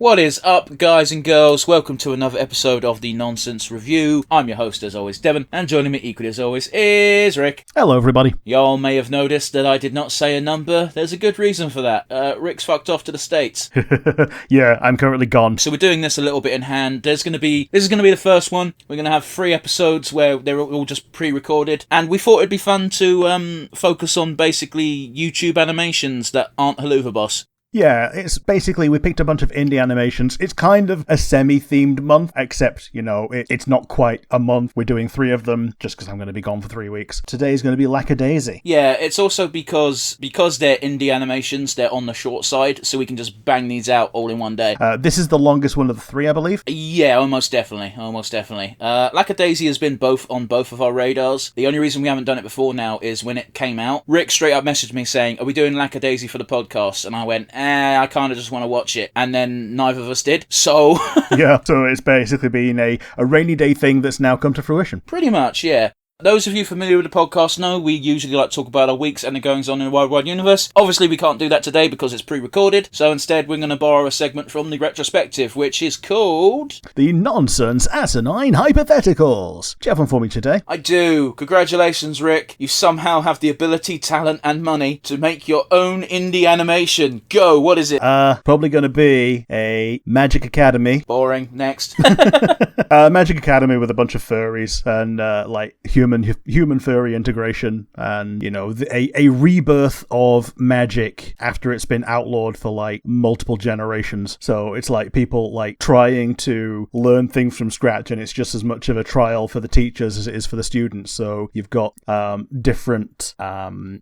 What is up, guys and girls? Welcome to another episode of the Nonsense Review. I'm your host, as always, Devon, and joining me equally as always is Rick. Hello, everybody. Y'all may have noticed that I did not say a number. There's a good reason for that. Rick's fucked off to the States. Yeah, I'm currently gone. So we're doing this a little bit in hand. This is going to be the first one. We're going to have 3 episodes where they're all just pre-recorded, and we thought it'd be fun to focus on basically YouTube animations that aren't Haluva Boss. Yeah, it's basically, we picked a bunch of indie animations. It's kind of a semi-themed month, except, it's not quite a month. We're doing 3 of them, just because I'm going to be gone for 3 weeks. Today's going to be Lackadaisy. Yeah, it's also because they're indie animations, they're on the short side, so we can just bang these out all in one day. This is the longest one of the 3, I believe. Yeah, almost definitely. Lackadaisy has been on both of our radars. The only reason we haven't done it before now is when it came out, Rick straight up messaged me saying, "Are we doing Lackadaisy for the podcast?" And I went, I kind of just want to watch it. And then neither of us did, so... Yeah, so it's basically been a rainy day thing that's now come to fruition. Pretty much, yeah. Those of you familiar with the podcast know we usually like to talk about our weeks and the goings-on in the Wild Wide Universe. Obviously, we can't do that today because it's pre-recorded, so instead we're going to borrow a segment from the retrospective, which is called... The Nonsense Asinine Hypotheticals. Do you have one for me today? I do. Congratulations, Rick. You somehow have the ability, talent, and money to make your own indie animation. Go, what is it? Probably going to be a Magic Academy. Boring. Next. Magic Academy with a bunch of furries and, human furry integration, and a rebirth of magic after it's been outlawed for multiple generations. So it's people trying to learn things from scratch, and it's just as much of a trial for the teachers as it is for the students. So you've got different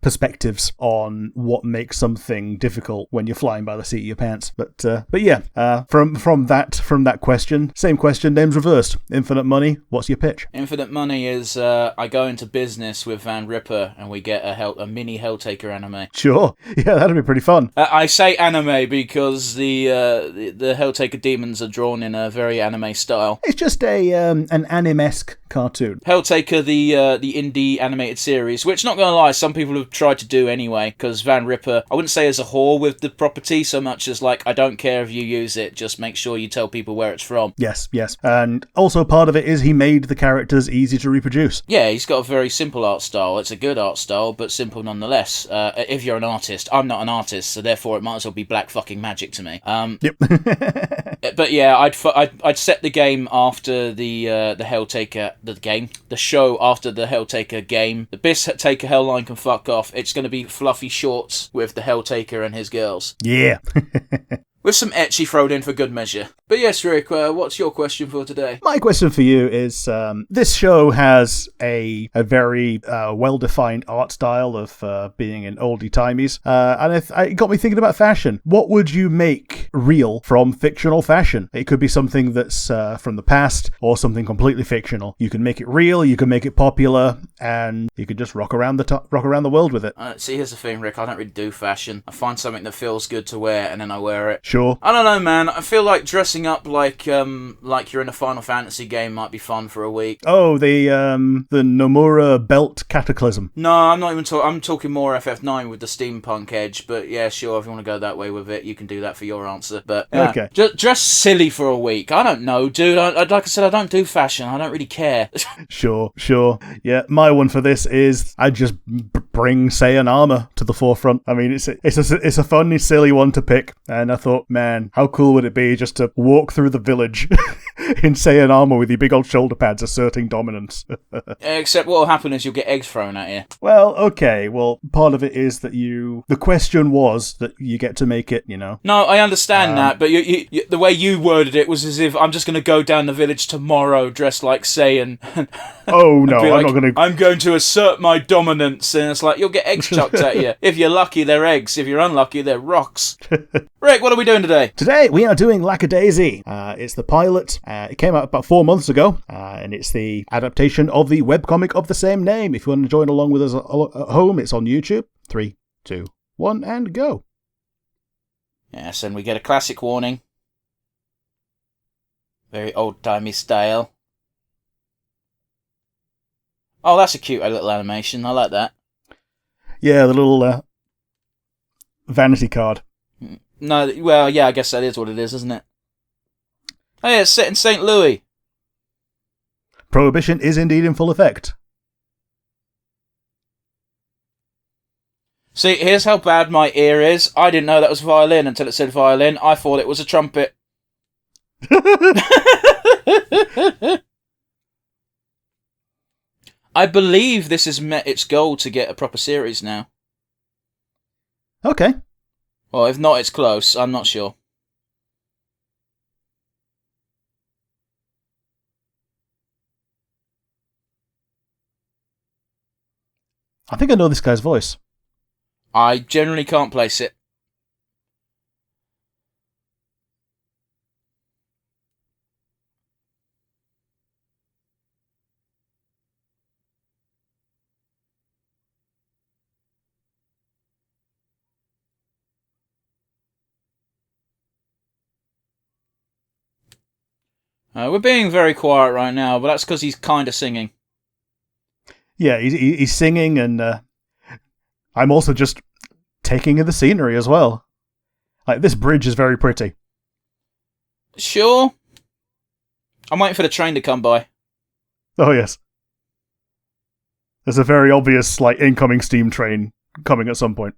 perspectives on what makes something difficult when you're flying by the seat of your pants. But yeah, from that question, same question, names reversed. Infinite money. What's your pitch? Infinite money is I go into business with Van Ripper and we get a mini Helltaker anime. Sure. Yeah, that'd be pretty fun. I say anime because the Helltaker demons are drawn in a very anime style. It's just an anime-esque cartoon. Helltaker, the indie animated series, which, not gonna lie, some people have tried to do anyway, because Van Ripper, I wouldn't say is a whore with the property so much as I don't care if you use it, just make sure you tell people where it's from. Yes. And also part of it is he made the characters easy to reproduce. Yeah, he's got a very simple art style. It's a good art style, but simple nonetheless. If you're an artist, I'm not an artist, so therefore it might as well be black fucking magic to me. Yep. But yeah, I'd set the game after the Helltaker, the show after the Helltaker game. The Bis Taker Hellline can fuck off. It's going to be fluffy shorts with the Helltaker and his girls. Yeah. With some ecchi thrown in for good measure. But yes, Rick, what's your question for today? My question for you is, this show has a very well-defined art style of being in oldie-timies, and it got me thinking about fashion. What would you make real from fictional fashion? It could be something that's from the past, or something completely fictional. You can make it real, you can make it popular, and you could just rock around the world with it. See, here's the thing, Rick, I don't really do fashion. I find something that feels good to wear, and then I wear it. Sure. I don't know, man. I feel like dressing up like you're in a Final Fantasy game might be fun for a week. Oh, the Nomura belt cataclysm. No, I'm not even talking. I'm talking more FF9 with the steampunk edge. But yeah, sure. If you want to go that way with it, you can do that for your answer. But yeah, okay, just dress silly for a week. I don't know, dude. Like I said, I don't do fashion. I don't really care. Sure. Yeah, my one for this is I just bring Saiyan armor to the forefront. I mean, it's a funny, silly one to pick, and I thought, man, how cool would it be just to walk through the village in Saiyan armor with your big old shoulder pads asserting dominance. Except what will happen is you'll get eggs thrown at you. Well, okay. Well, part of it is that the question was that you get to make it, No, I understand that, but you, the way you worded it was as if I'm just going to go down the village tomorrow dressed like Saiyan. Oh, no, I'm not going to... I'm going to assert my dominance, and it's you'll get eggs chucked at you. If you're lucky, they're eggs. If you're unlucky, they're rocks. Rick, what are we doing today? Today, we are doing Lackadaisy. It's the pilot. It came out about 4 months ago, and it's the adaptation of the webcomic of the same name. If you want to join along with us at home, it's on YouTube. 3, 2, 1, and go. Yes, and we get a classic warning. Very old-timey style. Oh, that's a cute little animation. I like that. Yeah, the little vanity card. No, well, yeah, I guess that is what it is, isn't it? Oh yeah, it's set in St. Louis. Prohibition is indeed in full effect. See, here's how bad my ear is. I didn't know that was violin until it said violin. I thought it was a trumpet. I believe this has met its goal to get a proper series now. Okay. Well, if not, it's close. I'm not sure. I think I know this guy's voice. I generally can't place it. We're being very quiet right now, but that's because he's kind of singing. Yeah, he's singing, and I'm also just taking in the scenery as well. Like, this bridge is very pretty. Sure. I'm waiting for the train to come by. Oh, yes. There's a very obvious, like, incoming steam train coming at some point.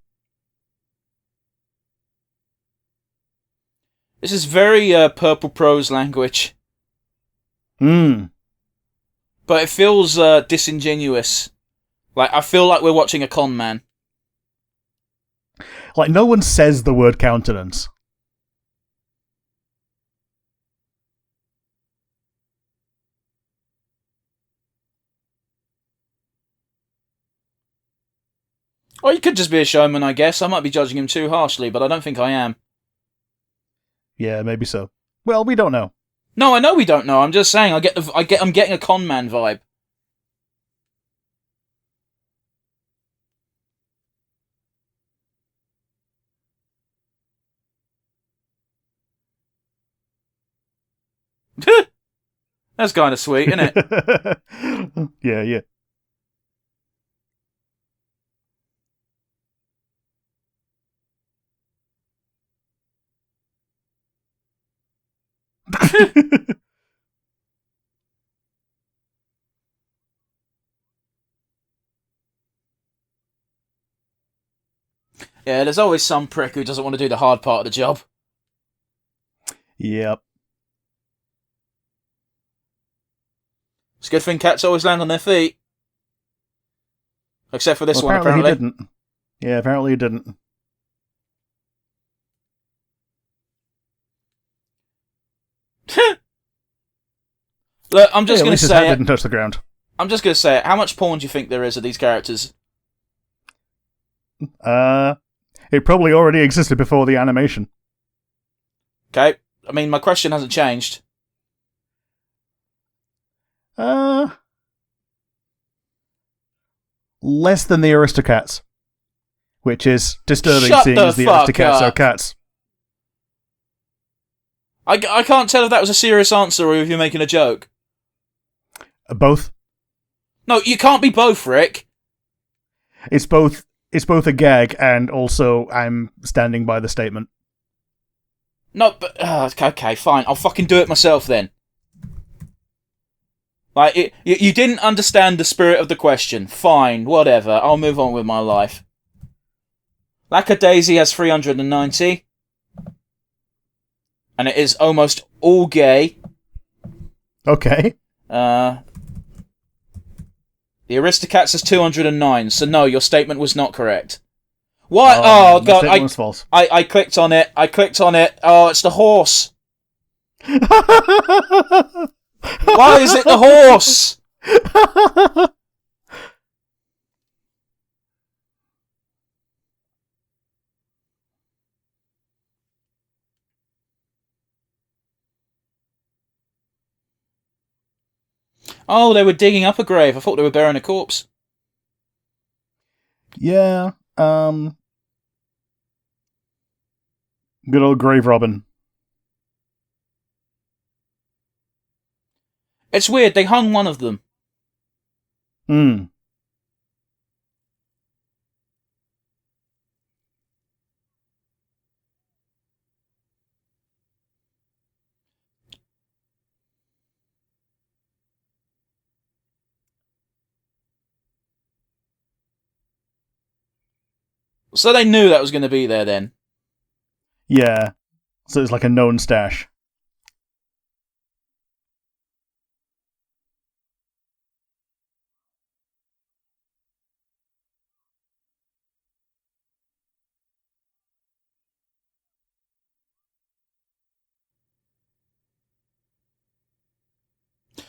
This is very Purple Prose language. Hmm. But it feels disingenuous. Like, I feel like we're watching a con man. Like, no one says the word countenance. Or he could just be a showman, I guess. I might be judging him too harshly, but I don't think I am. Yeah, maybe so. Well, we don't know. No, I know we don't know. I'm just saying. I'm getting a con man vibe. That's kind of sweet, isn't it? Yeah. Yeah, there's always some prick who doesn't want to do the hard part of the job. Yep. It's a good thing cats always land on their feet. Except for this one, apparently. He didn't. Yeah, apparently he didn't. Look, I'm just going to his say head it. didn't touch the ground. I'm just going to say it. How much porn do you think there is of these characters? It probably already existed before the animation. Okay. I mean, my question hasn't changed. Less than the Aristocats. Which is disturbing, Shut seeing the as the fuck Aristocats up. are cats. I can't tell if that was a serious answer or if you're making a joke. Both. No, you can't be both, Rick. It's both a gag and also I'm standing by the statement. No, but... okay, fine. I'll fucking do it myself then. Like, you didn't understand the spirit of the question. Fine, whatever. I'll move on with my life. Lackadaisy has 390. And it is almost all gay. Okay. The Aristocats has 209, so no, your statement was not correct. What? Oh, my God. statement was false. I clicked on it. Oh, it's the horse. Why is it the horse? Oh, they were digging up a grave. I thought they were burying a corpse. Yeah, good old grave robin. It's weird, they hung one of them. Hmm. So they knew that was going to be there then. Yeah. So it's like a known stash.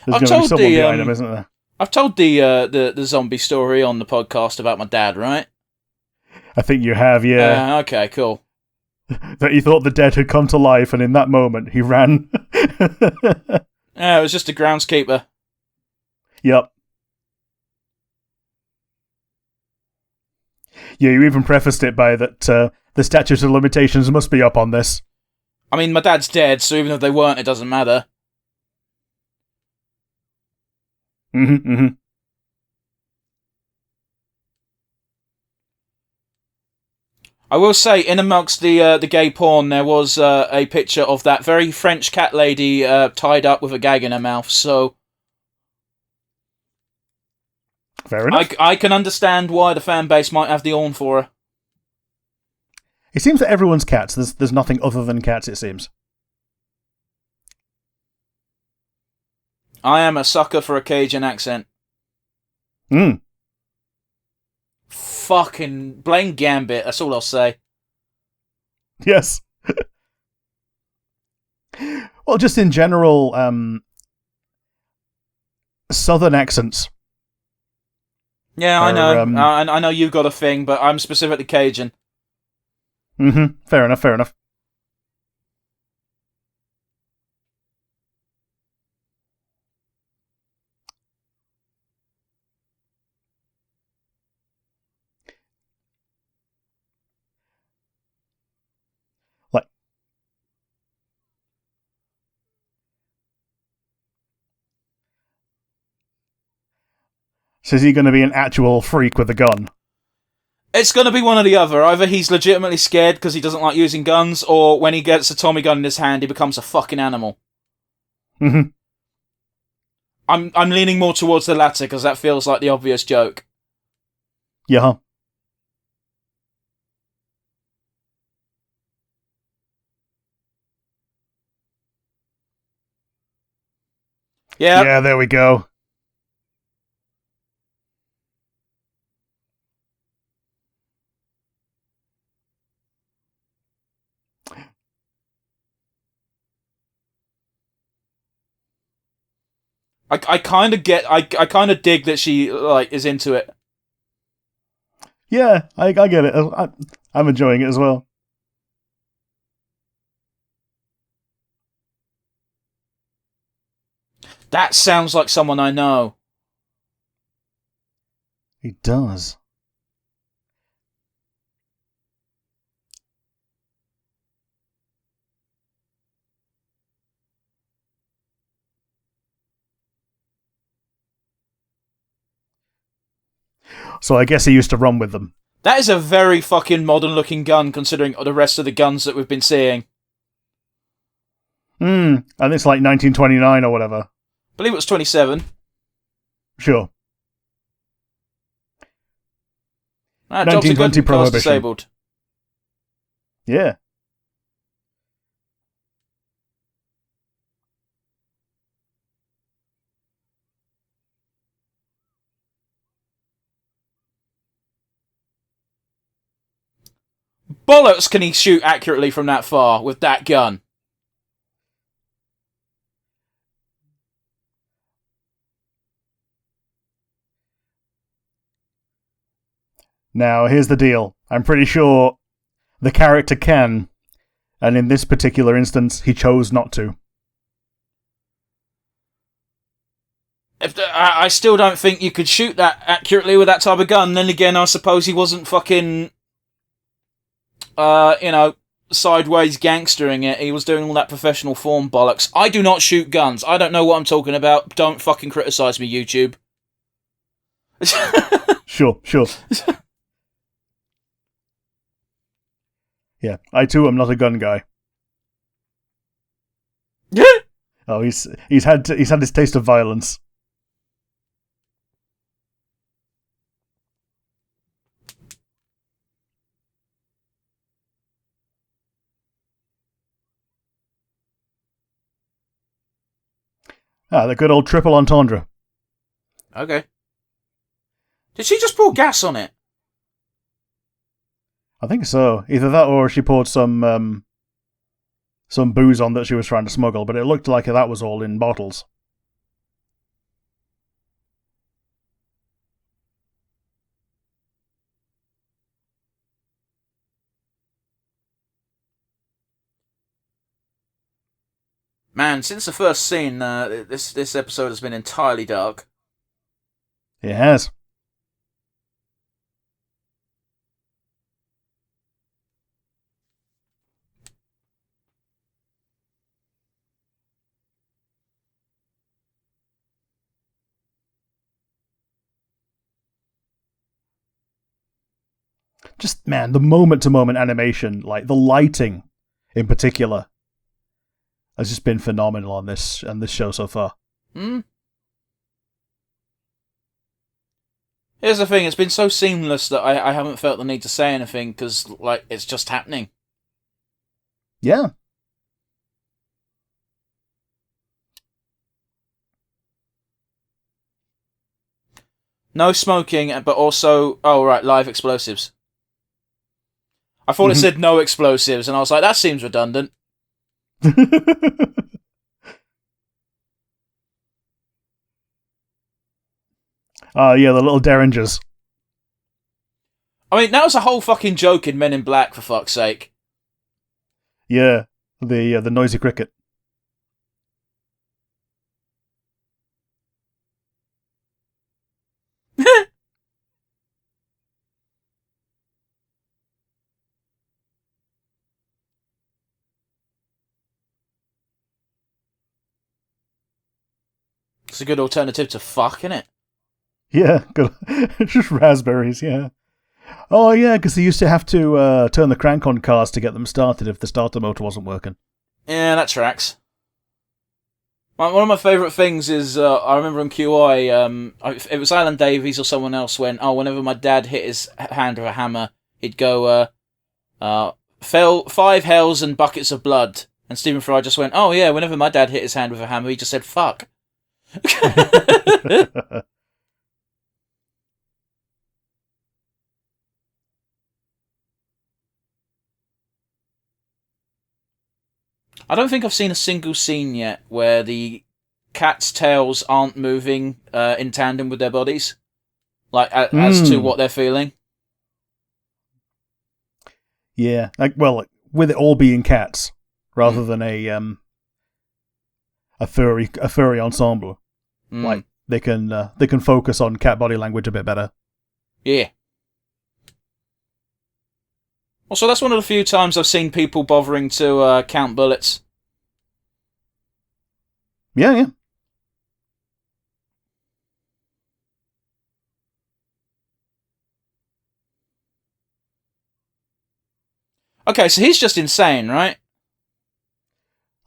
There's going to be someone behind him, isn't there? I've told the zombie story on the podcast about my dad, right? I think you have, yeah. Okay, cool. That he thought the dead had come to life, and in that moment he ran. Yeah, it was just a groundskeeper. Yep. Yeah, you even prefaced it by that the statute of limitations must be up on this. I mean, my dad's dead, so even if they weren't, it doesn't matter. I will say, in amongst the gay porn, there was a picture of that very French cat lady tied up with a gag in her mouth, so... Fair enough. I can understand why the fan base might have the horn for her. It seems that everyone's cats. There's nothing other than cats, it seems. I am a sucker for a Cajun accent. Fucking blame Gambit, that's all I'll say. Yes. Well, just in general, southern accents. Yeah, I know. I know you've got a thing, but I'm specifically Cajun. Fair enough. Like, so is he going to be an actual freak with a gun? It's going to be one or the other. Either he's legitimately scared because he doesn't like using guns, or when he gets a Tommy gun in his hand, he becomes a fucking animal. I'm leaning more towards the latter because that feels like the obvious joke. Yeah. Yeah, there we go. I kind of dig that she is into it. Yeah, I get it. I'm enjoying it as well. That sounds like someone I know. He does. So I guess he used to run with them. That is a very fucking modern-looking gun, considering the rest of the guns that we've been seeing. And it's like 1929 or whatever. I believe it was 27. Sure. 1920 Prohibition. Disabled. Yeah. Bollocks can he shoot accurately from that far with that gun? Now, here's the deal. I'm pretty sure the character can, and in this particular instance, he chose not to. I still don't think you could shoot that accurately with that type of gun. Then again, I suppose he wasn't fucking, sideways gangstering it. He was doing all that professional form bollocks. I do not shoot guns. I don't know what I'm talking about. Don't fucking criticise me, YouTube. Sure. Yeah, I too am not a gun guy. Oh, he's had his taste of violence. Ah, the good old triple entendre. Okay. Did she just pour gas on it? I think so. Either that or she poured some booze on that she was trying to smuggle, but it looked like that was all in bottles. Man, since the first scene, this episode has been entirely dark. It has. Just, man, the moment-to-moment animation, like the lighting in particular, has just been phenomenal on this show so far. Here's the thing, it's been so seamless that I haven't felt the need to say anything, because, like, it's just happening. Yeah. No smoking, but also, oh right, live explosives. I thought it said no explosives, and I was like, that seems redundant. Yeah, the little derringers. I mean, that was a whole fucking joke in Men in Black, for fuck's sake. Yeah, the noisy cricket. It's a good alternative to fuck, innit? Yeah, good. Just raspberries, yeah. Oh, yeah, because they used to have to turn the crank on cars to get them started if the starter motor wasn't working. Yeah, that tracks. One of my favourite things is, I remember in QI, it was Alan Davies or someone else went, oh, whenever my dad hit his hand with a hammer, he'd go, fell 5 hells and buckets of blood. And Stephen Fry just went, oh yeah, whenever my dad hit his hand with a hammer, he just said, fuck. I don't think I've seen a single scene yet where the cats' tails aren't moving in tandem with their bodies, like as to what they're feeling. Yeah, with it all being cats rather than a furry ensemble. Like they can focus on cat body language a bit better. Yeah. Also, that's one of the few times I've seen people bothering to count bullets. Yeah. Okay, so he's just insane, right?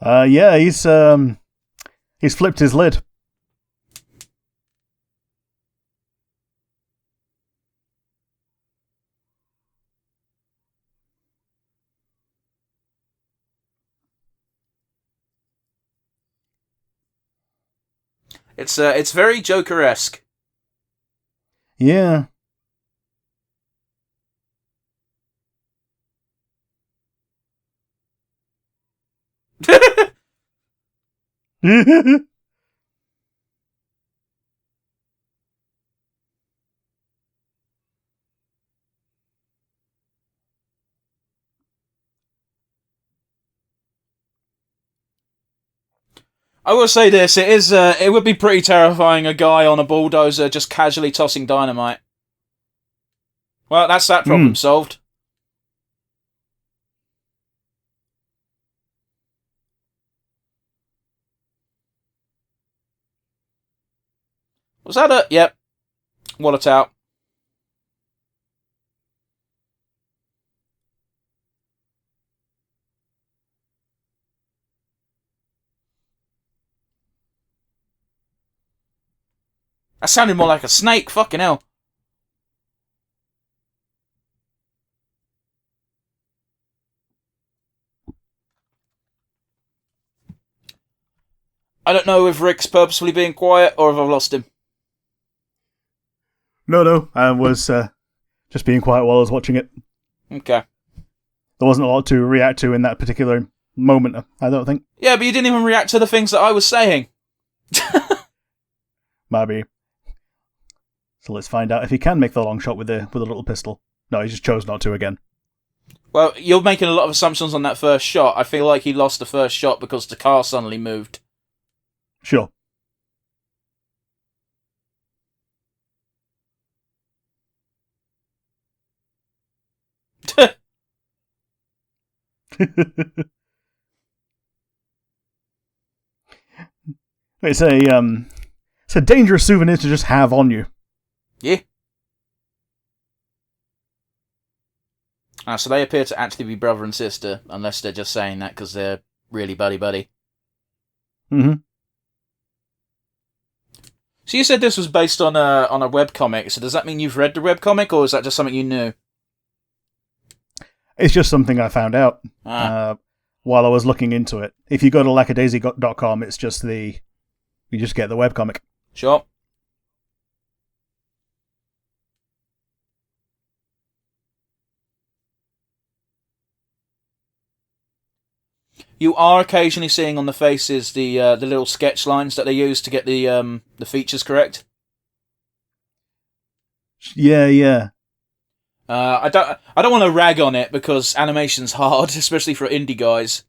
Yeah, he's flipped his lid. It's very Joker-esque. Yeah. I will say this: it would be pretty terrifying a guy on a bulldozer just casually tossing dynamite. Well, that's that problem solved. Was that it? Yep. Wallet out. That sounded more like a snake. Fucking hell. I don't know if Rick's purposefully being quiet or if I've lost him. No, I was just being quiet while I was watching it. Okay. There wasn't a lot to react to in that particular moment, I don't think. Yeah, but you didn't even react to the things that I was saying. Maybe. So let's find out if he can make the long shot with a little pistol. No, he just chose not to again. Well, you're making a lot of assumptions on that first shot. I feel like he lost the first shot because the car suddenly moved. Sure. It's a dangerous souvenir to just have on you. Yeah. So they appear to actually be brother and sister, unless they're just saying that because they're really buddy-buddy. Mm-hmm. So you said this was based on a webcomic, so does that mean you've read the webcomic, or is that just something you knew? It's just something I found out while I was looking into it. If you go to Lackadaisy.com, it's just you just get the webcomic. Sure. You are occasionally seeing on the faces the little sketch lines that they use to get the features correct. Yeah. I don't want to rag on it because animation's hard, especially for indie guys.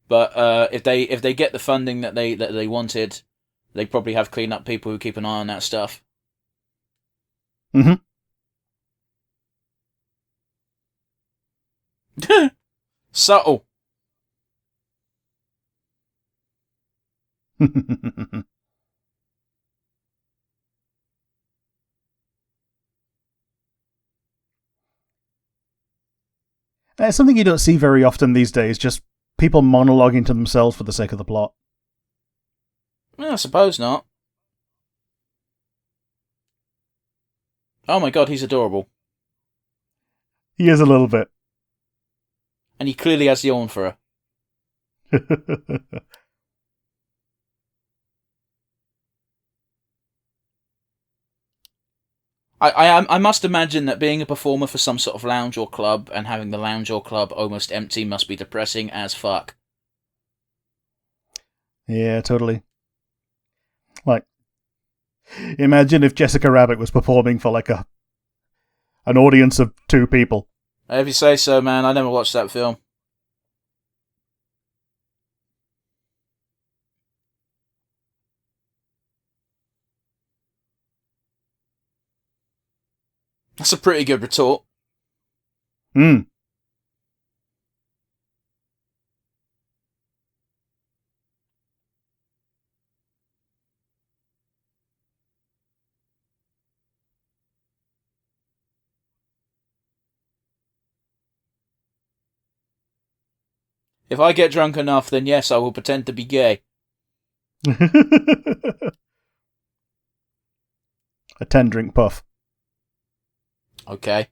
But if they get the funding that they wanted, they probably have clean-up people who keep an eye on that stuff. Mm-hmm. Subtle. It's something you don't see very often these days, just people monologuing to themselves for the sake of the plot. I suppose not. Oh my god, he's adorable. He is a little bit. And he clearly has the on for her. I must imagine that being a performer for some sort of lounge or club and having the lounge or club almost empty must be depressing as fuck. Yeah, totally. Like, imagine if Jessica Rabbit was performing for like an audience of 2 people. If you say so, man, I never watched that film. That's a pretty good retort. Hmm. If I get drunk enough, then yes, I will pretend to be gay. A 10-drink puff. Okay.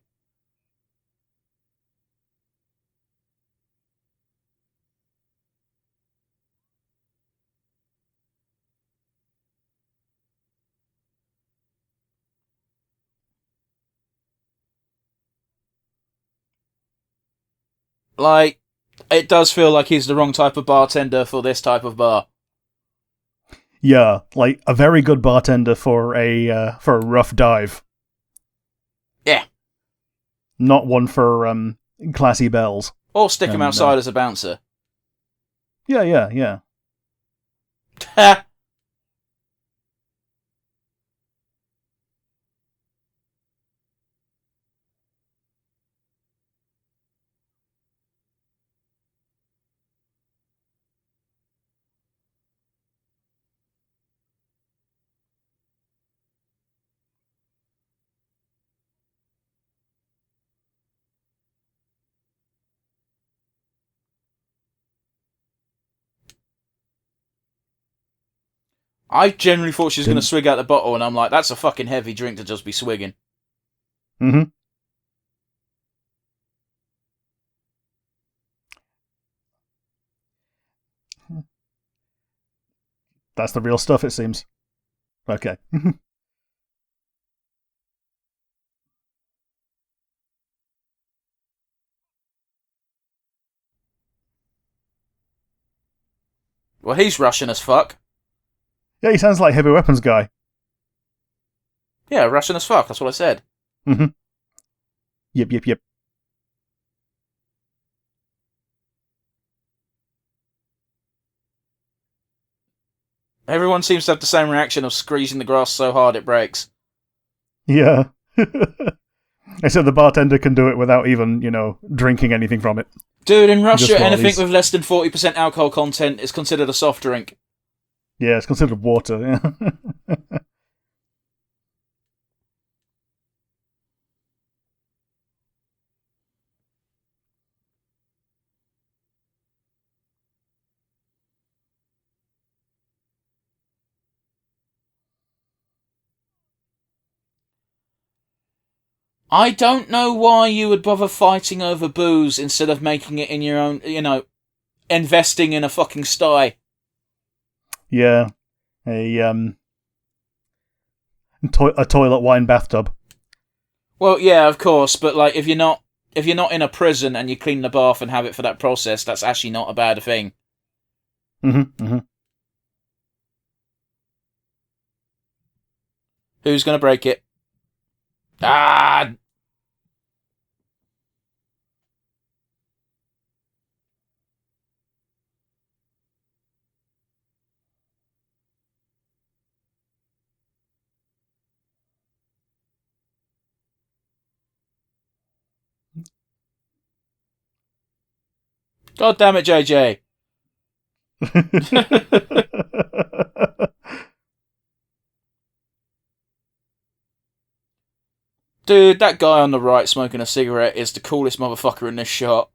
Like, it does feel like he's the wrong type of bartender for this type of bar. Yeah, like a very good bartender for a rough dive. Yeah. Not one for classy bells. Or stick him outside as a bouncer. Yeah. Ha! I generally thought she was going to swig out the bottle, and I'm like, that's a fucking heavy drink to just be swigging. Mm-hmm. That's the real stuff, it seems. Okay. Well, he's Russian as fuck. Yeah, he sounds like heavy weapons guy. Yeah, Russian as fuck. That's what I said. Mm-hmm. Yep. Everyone seems to have the same reaction of squeezing the grass so hard it breaks. Yeah. Except the bartender can do it without even, drinking anything from it. Dude, in Russia, Just while anything he's- with less than 40% alcohol content is considered a soft drink. Yeah, it's considered water. Yeah. I don't know why you would bother fighting over booze instead of making it in your own, investing in a fucking sty. Yeah. A toilet wine bathtub. Well, yeah, of course, but like if you're not in a prison and you clean the bath and have it for that process, that's actually not a bad thing. Mm-hmm. Who's gonna break it? Ah! God damn it, JJ! Dude, that guy on the right smoking a cigarette is the coolest motherfucker in this shot.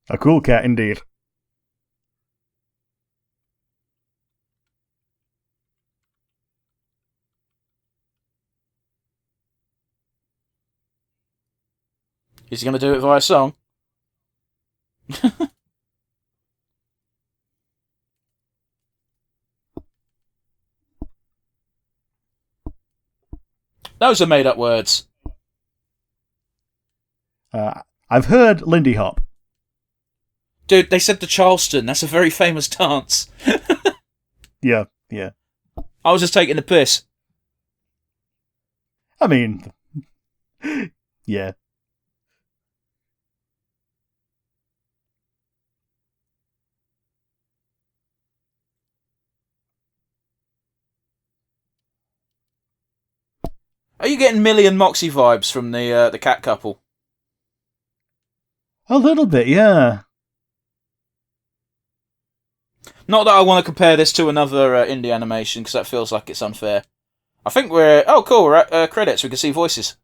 A cool cat indeed. Is he gonna do it via song? Those are made up words. I've heard Lindy Hop. Dude, they said the Charleston. That's a very famous dance. Yeah. I was just taking the piss. I mean, yeah. Are you getting Millie and Moxie vibes from the cat couple? A little bit, yeah. Not that I want to compare this to another indie animation, because that feels like it's unfair. I think we're... Oh, cool, we're at credits. We can see voices.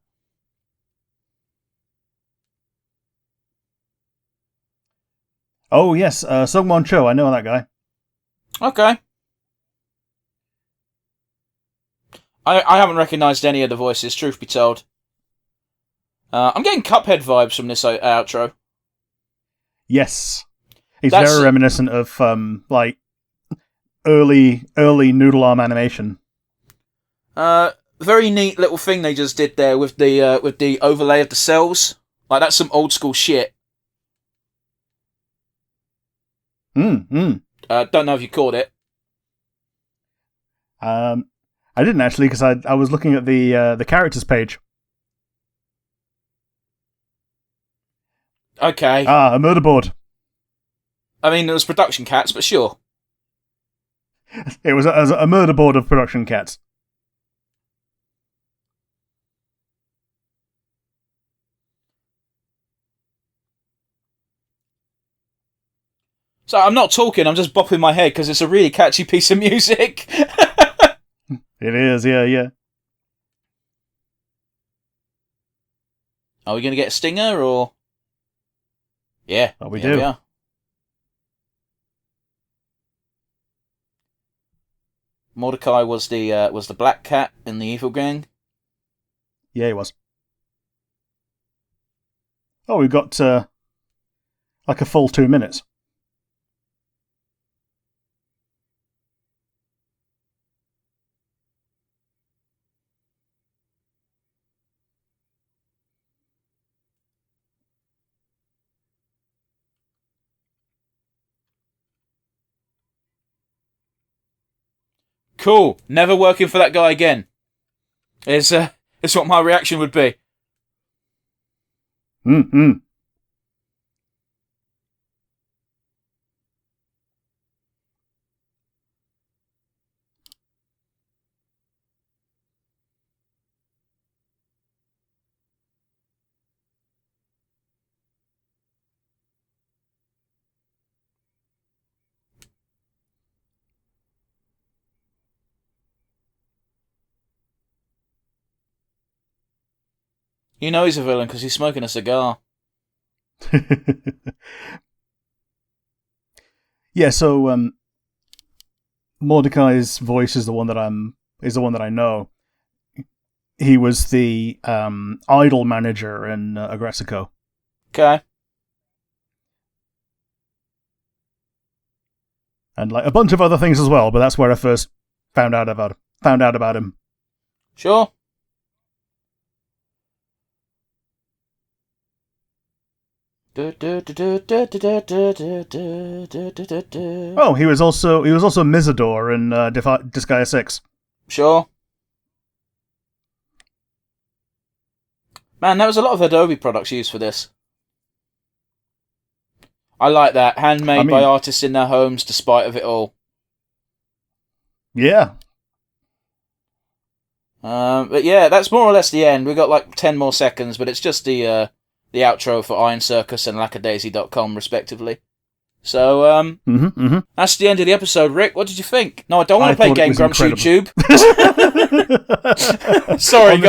Oh, yes, Sungwon Cho, I know that guy. Okay. I haven't recognised any of the voices, truth be told. I'm getting Cuphead vibes from this outro. Yes. He's That's- very reminiscent of, early Noodle Arm animation. Very neat little thing they just did there with the overlay of the cells. Like, that's some old school shit. Don't know if you caught it. I didn't actually, because I was looking at the characters page. Okay. A murder board. I mean, it was production cats, but sure. It was a murder board of production cats. So I'm not talking, I'm just bopping my head because it's a really catchy piece of music. It is, yeah. Are we going to get a stinger, or...? Yeah, We here do. we are. Mordecai was the black cat in the evil gang. Yeah, he was. Oh, we've got, like a full 2 minutes. Cool. Never working for that guy again. Is what my reaction would be. Mm-hmm. You know he's a villain because he's smoking a cigar. Yeah, so Mordecai's voice is the one that I know. He was the idol manager in Aggressico. Okay. And like a bunch of other things as well, but that's where I first found out about him. Sure. Oh, he was also Mizador in Disgaea 6. Sure. Man, there was a lot of Adobe products used for this. I like that. Handmade by artists in their homes, despite of it all. Yeah. But yeah, that's more or less the end. We've got like 10 more seconds, but it's just the outro for Iron Circus and Lackadaisy.com, respectively. So, that's the end of the episode. Rick, what did you think? No, I don't want to play Game Grumps YouTube. Sorry,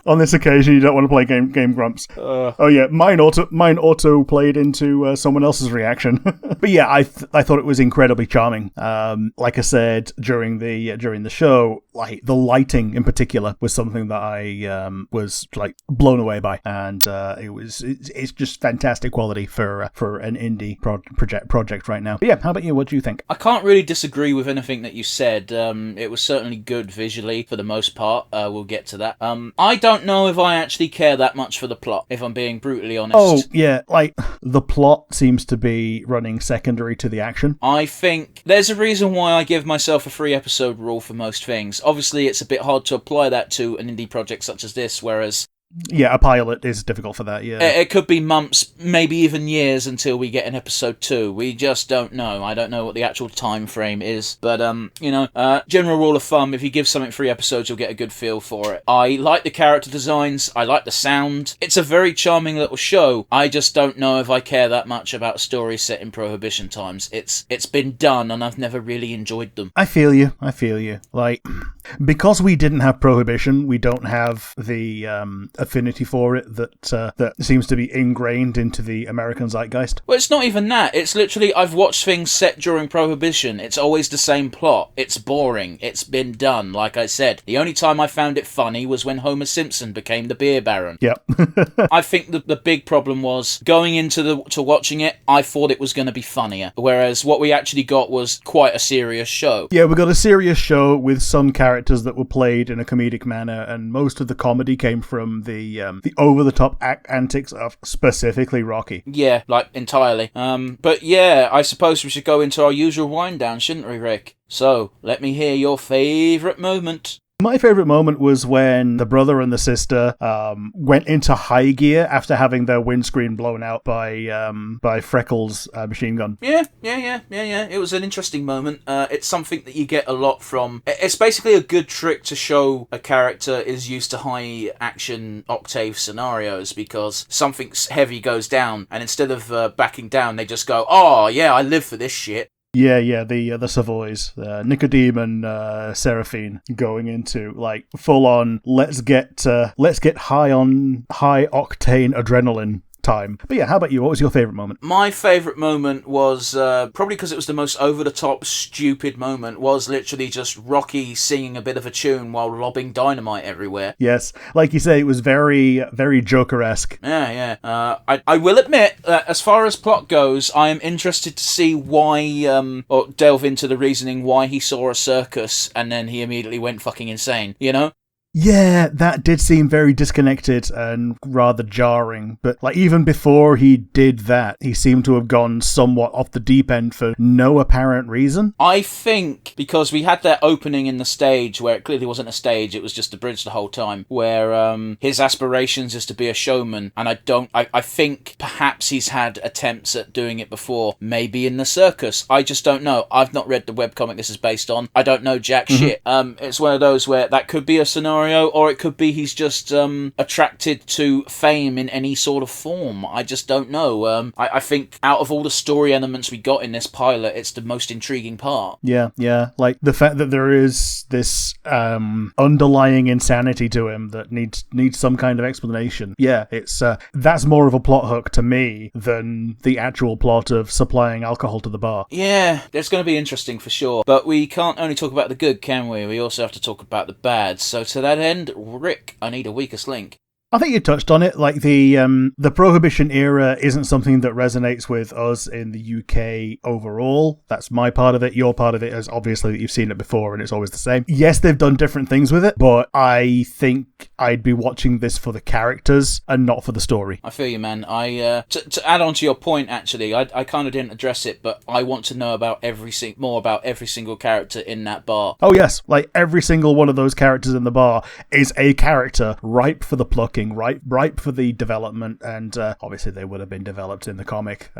On this occasion, you don't want to play Game Grumps. Oh yeah, mine auto played into someone else's reaction. But yeah, I thought it was incredibly charming. Like I said during the show, like the lighting in particular was something that I was like blown away by, and it's just fantastic quality for an indie project right now. But yeah, how about you? What do you think? I can't really disagree with anything that you said. It was certainly good visually for the most part. We'll get to that. I don't know if I actually care that much for the plot, if I'm being brutally honest. Oh, yeah, like, the plot seems to be running secondary to the action. I think there's a reason why I give myself a 3-episode rule for most things. Obviously, it's a bit hard to apply that to an indie project such as this, whereas... Yeah, a pilot is difficult for that, yeah. It could be months, maybe even years until we get an episode 2. We just don't know. I don't know what the actual time frame is. But, general rule of thumb, if you give something 3 episodes, you'll get a good feel for it. I like the character designs. I like the sound. It's a very charming little show. I just don't know if I care that much about a story set in Prohibition times. It's been done, and I've never really enjoyed them. I feel you. Like, because we didn't have Prohibition, we don't have the affinity for it that seems to be ingrained into the American zeitgeist. Well, it's not even that. It's literally, I've watched things set during Prohibition. It's always the same plot. It's boring. It's been done, like I said. The only time I found it funny was when Homer Simpson became the beer baron. Yep. I think the big problem was, going into watching it, I thought it was going to be funnier, whereas what we actually got was quite a serious show. Yeah, we got a serious show with some characters that were played in a comedic manner, and most of the comedy came from the over-the-top antics of specifically Rocky. Yeah, like, entirely. But yeah, I suppose we should go into our usual wind-down, shouldn't we, Rick? So, let me hear your favourite moment. My favourite moment was when the brother and the sister went into high gear after having their windscreen blown out by Freckles' machine gun. Yeah. It was an interesting moment. It's something that you get a lot from... It's basically a good trick to show a character is used to high action octave scenarios, because something heavy goes down, and instead of backing down, they just go, oh, yeah, I live for this shit. Yeah, the Savoys, Nicodeme and Seraphine going into like full on let's get high on high octane adrenaline time. But yeah, how about you? What was your favourite moment? My favourite moment was, probably because it was the most over-the-top, stupid moment, was literally just Rocky singing a bit of a tune while lobbing dynamite everywhere. Yes, like you say, it was very, very Joker-esque. Yeah. I will admit, as far as plot goes, I am interested to see why, or delve into the reasoning why he saw a circus and then he immediately went fucking insane, you know? Yeah, that did seem very disconnected and rather jarring. But like even before he did that, he seemed to have gone somewhat off the deep end for no apparent reason. I think because we had that opening in the stage where it clearly wasn't a stage, it was just a bridge the whole time, where his aspirations is to be a showman, and I think perhaps he's had attempts at doing it before, maybe in the circus. I just don't know. I've not read the webcomic this is based on. I don't know jack shit. It's one of those where that could be a scenario, or it could be he's just attracted to fame in any sort of form. I just don't know. I think out of all the story elements we got in this pilot, it's the most intriguing part. Yeah. Like the fact that there is this underlying insanity to him that needs some kind of explanation. Yeah, it's that's more of a plot hook to me than the actual plot of supplying alcohol to the bar. Yeah, it's going to be interesting for sure. But we can't only talk about the good, can we? We also have to talk about the bad. So to that end, Rick, I need a weakest link. I think you touched on it. Like the Prohibition era isn't something that resonates with us in the UK overall. That's my part of it. Your part of it is obviously that you've seen it before and it's always the same. Yes, they've done different things with it, but I think I'd be watching this for the characters and not for the story. I feel you, man. To add on to your point, actually, I kind of didn't address it, but I want to know about more about every single character in that bar. Oh yes, like every single one of those characters in the bar is a character ripe for the plucking. Ripe for the development, and obviously they would have been developed in the comic,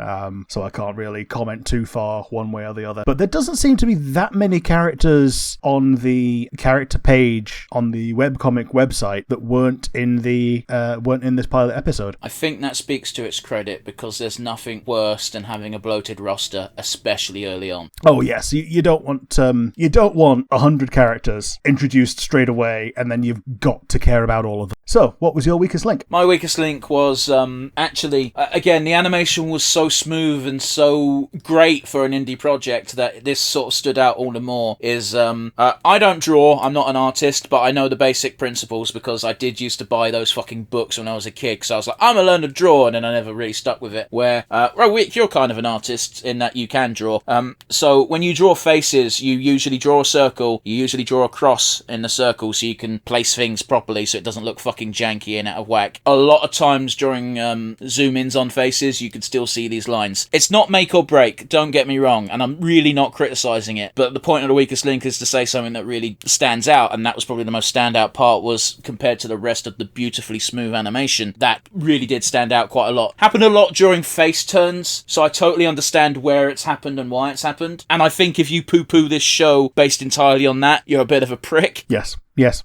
so I can't really comment too far one way or the other. But there doesn't seem to be that many characters on the character page on the webcomic website that weren't in this pilot episode. I think that speaks to its credit, because there's nothing worse than having a bloated roster, especially early on. Oh yes, you don't want 100 characters introduced straight away, and then you've got to care about all of them. So, what was your weakest link? My weakest link was, actually, again, the animation was so smooth and so great for an indie project that this sort of stood out all the more, is, I don't draw, I'm not an artist, but I know the basic principles because I did used to buy those fucking books when I was a kid, because I was like, I'm gonna learn to draw, and then I never really stuck with it, where, Rick, you're kind of an artist in that you can draw. So, when you draw faces, you usually draw a circle, you usually draw a cross in the circle so you can place things properly so it doesn't look fucking janky and out of whack. A lot of times during zoom-ins on faces, you can still see these lines. It's not make or break, don't get me wrong, and I'm really not criticising it, but the point of the weakest link is to say something that really stands out, and that was probably the most standout part, was compared to the rest of the beautifully smooth animation, that really did stand out quite a lot. Happened a lot during face turns, so I totally understand where it's happened and why it's happened, and I think if you poo-poo this show based entirely on that, you're a bit of a prick. Yes.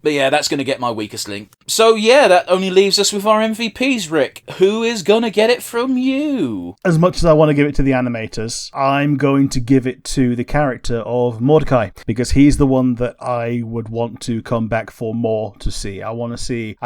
But yeah, that's going to get my weakest link. So yeah, that only leaves us with our MVPs, Rick. Who is going to get it from you? As much as I want to give it to the animators, I'm going to give it to the character of Mordecai, because he's the one that I would want to come back for more to see. I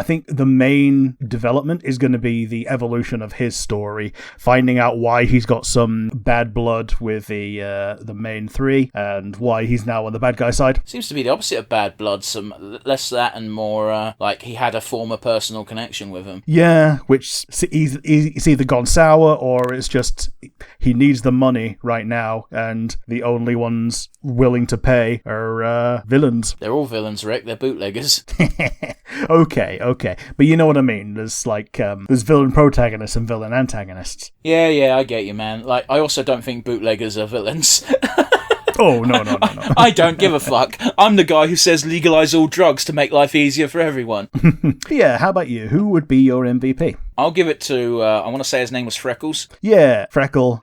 think the main development is going to be the evolution of his story, finding out why he's got some bad blood with the main three, and why he's now on the bad guy side. Seems to be the opposite of bad blood, some less that and more like he had a former personal connection with him. Yeah, which it's either gone sour or it's just he needs the money right now, and the only ones willing to pay are villains. They're all villains, Rick. They're bootleggers. Okay. But you know what I mean. There's there's villain protagonists and villain antagonists. Yeah, I get you, man. Like, I also don't think bootleggers are villains. Oh, no. I don't give a fuck. I'm the guy who says legalize all drugs to make life easier for everyone. Yeah, how about you? Who would be your MVP? I'll give it to, I want to say his name was Freckles. Yeah,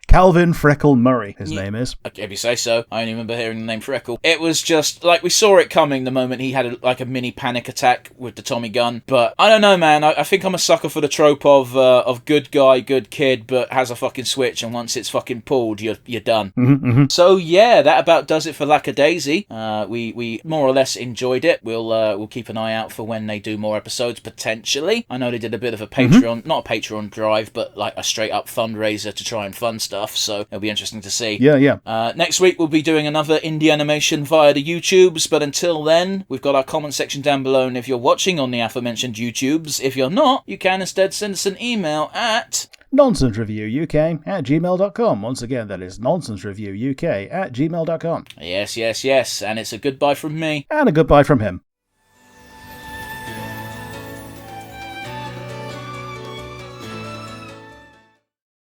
Calvin Freckle Murray, his name is. If you say so. I only remember hearing the name Freckle. It was just, like, we saw it coming the moment he had, a mini panic attack with the Tommy gun. But, I don't know, man. I think I'm a sucker for the trope of good guy, good kid, but has a fucking switch, and once it's fucking pulled, you're done. Mm-hmm. So, yeah, that about does it for Lackadaisy. We more or less enjoyed it. We'll keep an eye out for when they do more episodes, potentially. I know they did a bit of a Patreon, not a Patreon drive, but like a straight up fundraiser to try and fund stuff, so it'll be interesting to see. Yeah. Next week we'll be doing another indie animation via the YouTubes, but until then, we've got our comment section down below, and if you're watching on the aforementioned YouTubes, if you're not, you can instead send us an email at nonsensereviewuk@gmail.com. Once again, that is nonsensereviewuk@gmail.com. Yes, and it's a goodbye from me. And a goodbye from him.